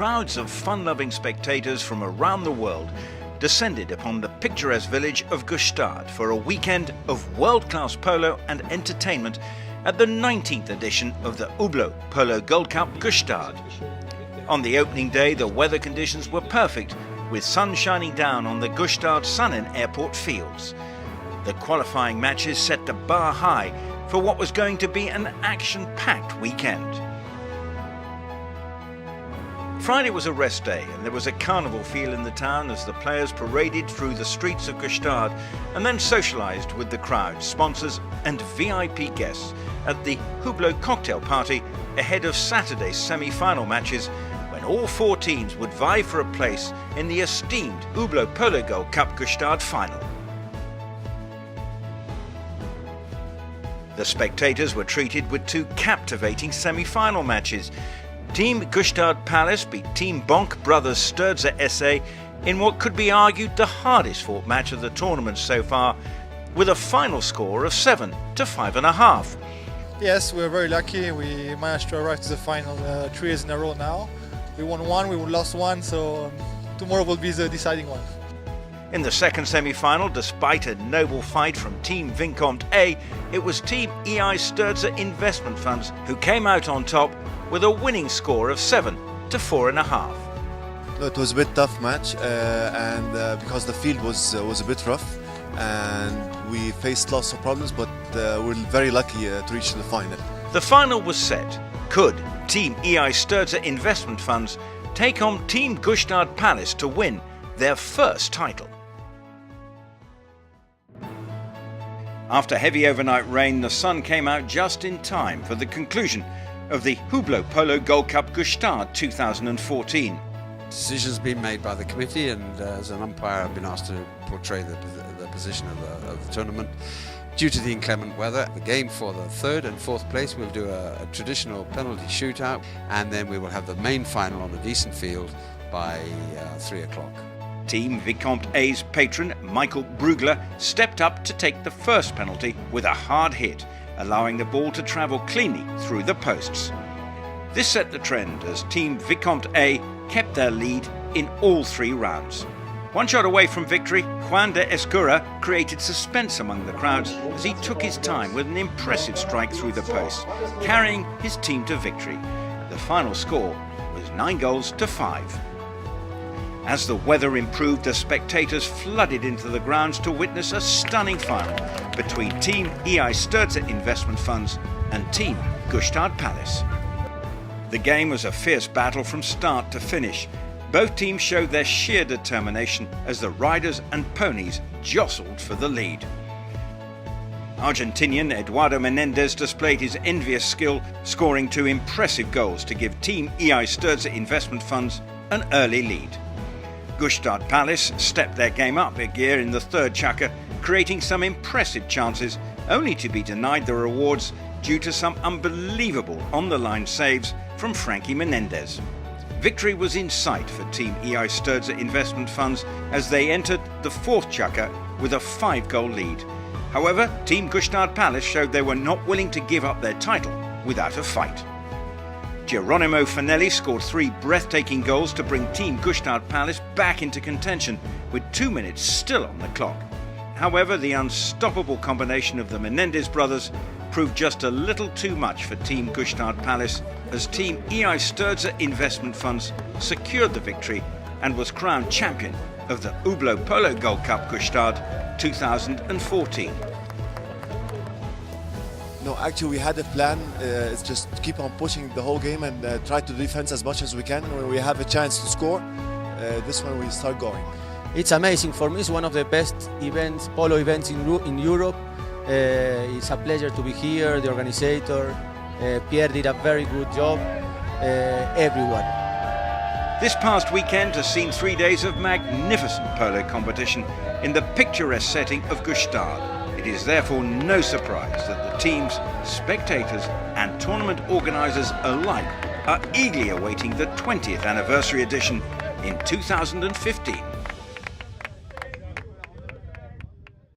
crowds of fun-loving spectators from around the world descended upon the picturesque village of Gstaad for a weekend of world-class polo and entertainment at the 19th edition of the Hublot Polo Gold Cup Gstaad. On the opening day, the weather conditions were perfect, with sun shining down on the Gstaad Sun Airport fields. The qualifying matches set the bar high for what was going to be an action-packed weekend. Friday was a rest day, and there was a carnival feel in the town as the players paraded through the streets of Gstaad and then socialised with the crowd, sponsors and VIP guests at the Hublot cocktail party ahead of Saturday's semi-final matches, when all four teams would vie for a place in the esteemed Hublot Polo Gold Cup Gstaad final. The spectators were treated with two captivating semi-final matches. Team Gstaad Palace beat Team Bonk Brothers Sturza SA in what could be argued the hardest fought match of the tournament so far, with a final score of 7-5.5. Yes, we're very lucky. We managed to arrive to the final 3 years in a row now. We won one, we lost one, so tomorrow will be the deciding one. In the second semi-final, despite a noble fight from Team Vicomte A, it was Team EI Sturza Investment Funds who came out on top with a winning score of 7-4.5. It was a bit tough match, and because the field was a bit rough, and we faced lots of problems, but we're very lucky to reach the final. The final was set. Could Team EI Sturza Investment Funds take on Team Gstaad Palace to win their first title? After heavy overnight rain, the sun came out just in time for the conclusion of the Hublot Polo Gold Cup Gstaad 2014. Decisions been made by the committee, and as an umpire I've been asked to portray the position of the tournament. Due to the inclement weather, the game for the third and fourth place will do a traditional penalty shootout, and then we will have the main final on a decent field by 3 o'clock. Team Vicomte A's patron, Michael Brugler, stepped up to take the first penalty with a hard hit, allowing the ball to travel cleanly through the posts. This set the trend as Team Vicomte A kept their lead in all 3 rounds. One shot away from victory, Juan de Escura created suspense among the crowds as he took his time with an impressive strike through the posts, carrying his team to victory. The final score was 9-5. As the weather improved, the spectators flooded into the grounds to witness a stunning final between Team EI Sturza Investment Funds and Team Gstaad Palace. The game was a fierce battle from start to finish. Both teams showed their sheer determination as the riders and ponies jostled for the lead. Argentinian Eduardo Menendez displayed his envious skill, scoring 2 impressive goals to give Team EI Sturza Investment Funds an early lead. Gstaad Palace stepped their game up a gear in the third chukka, creating some impressive chances, only to be denied the rewards due to some unbelievable on-the-line saves from Frankie Menendez. Victory was in sight for Team EI Sturza Investment Funds as they entered the fourth chukka with a 5-goal lead. However, Team Gstaad Palace showed they were not willing to give up their title without a fight. Geronimo Fanelli scored 3 breathtaking goals to bring Team Gstaad Palace back into contention with 2 minutes still on the clock. However, the unstoppable combination of the Menendez brothers proved just a little too much for Team Gstaad Palace as Team EI Sturza Investment Funds secured the victory and was crowned champion of the Hublot Polo Gold Cup Gstaad 2014. No, actually we had a plan. It's just keep on pushing the whole game and try to defend as much as we can. When we have a chance to score, this one we start going. It's amazing for me. It's one of the best events, polo events in Europe. It's a pleasure to be here. The organizer, Pierre, did a very good job. Everyone. This past weekend has seen 3 days of magnificent polo competition in the picturesque setting of Gstaad. It is therefore no surprise that the teams, spectators and tournament organisers alike are eagerly awaiting the 20th anniversary edition in 2015.